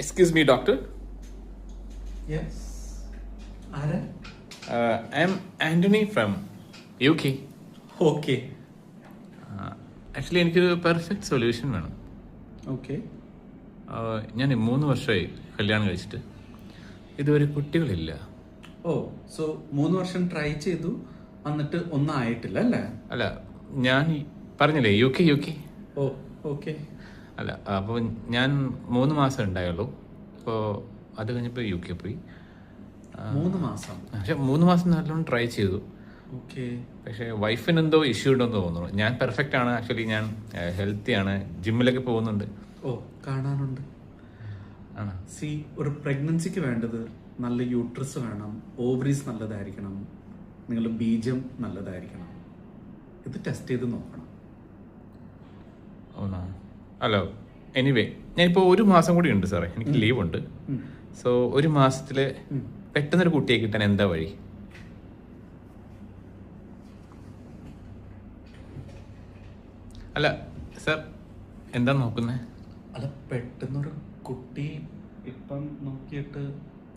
Excuse me, doctor. Yes. ആരാ? I'm Anthony from UK. Okay actually എനിക്കൊരു perfect solution വേണം. Okay. ഞാൻ 3 വർഷമായി കല്യാണം കഴിച്ചിട്ട് ഇതുവരെ കുട്ടികളില്ല. ഓ, സോ 3 വർഷം ട്രൈ ചെയ്തു എന്നിട്ട് ഒന്നും ആയിട്ടില്ല അല്ലേ? അല്ല, ഞാൻ പറഞ്ഞില്ലേ UK. ഓ, ഓക്കെ. അല്ല, അപ്പോൾ ഞാൻ 3 മാസം ഉണ്ടായുള്ളൂ. അപ്പോൾ അത് കഴിഞ്ഞപ്പോൾ UK പോയി. 3 മാസം. പക്ഷെ 3 മാസം നല്ലോണം ട്രൈ ചെയ്തു. ഓക്കെ. പക്ഷേ വൈഫിന് എന്തോ ഇഷ്യൂ ഉണ്ടെന്ന് തോന്നുന്നു. ഞാൻ പെർഫെക്റ്റ് ആണ്, ആക്ച്വലി ഞാൻ ഹെൽത്തി ആണ്, ജിമ്മിലൊക്കെ പോകുന്നുണ്ട്. ഓ, കാണാനുണ്ട്. ആണ്. സി, ഒരു പ്രഗ്നൻസിക്ക് വേണ്ടത് നല്ല യൂട്രസ് വേണം, ഓവറീസ് നല്ലതായിരിക്കണം, നിങ്ങളുടെ ബീജം നല്ലതായിരിക്കണം. ഇത് ടെസ്റ്റ് ചെയ്ത് നോക്കണം. ഓ, അല്ല, എനിവേ ഞാനിപ്പോൾ 1 മാസം കൂടി ഉണ്ട് സാറേ, എനിക്ക് ലീവ് ഉണ്ട്. സോ 1 മാസത്തിൽ പെട്ടെന്നൊരു കുട്ടിയെ കിട്ടാൻ എന്താ വഴി? അല്ല സാർ, എന്താ നോക്കുന്നത്? അല്ല, പെട്ടെന്നൊരു കുട്ടി ഇപ്പം നോക്കിയിട്ട്.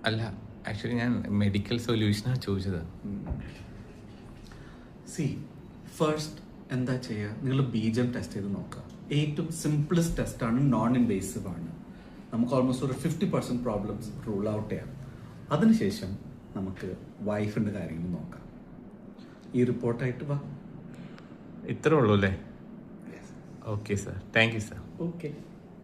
അല്ല, ആക്ച്വലി ഞാൻ മെഡിക്കൽ സൊല്യൂഷനാണ് ചോദിച്ചത്. സി, ഫസ്റ്റ് എന്താ ചെയ്യുക, നിങ്ങൾ ബീജം ടെസ്റ്റ് ചെയ്ത് നോക്കുക. ഏറ്റവും സിംപ്ലസ്റ്റ് ടെസ്റ്റാണ്, നോൺ ഇൻവേസീവ് ആണ്. നമുക്ക് ഓൾമോസ്റ്റ് ഒരു 50% പ്രോബ്ലംസ് റൂൾ ഔട്ട് ചെയ്യാം. അതിനുശേഷം നമുക്ക് വൈഫിൻ്റെ കാര്യങ്ങൾ നോക്കാം. ഈ റിപ്പോർട്ടായിട്ട് വാ. ഇത്രേ ഉള്ളൂ അല്ലേ? Okay sir, thank you sir. Okay.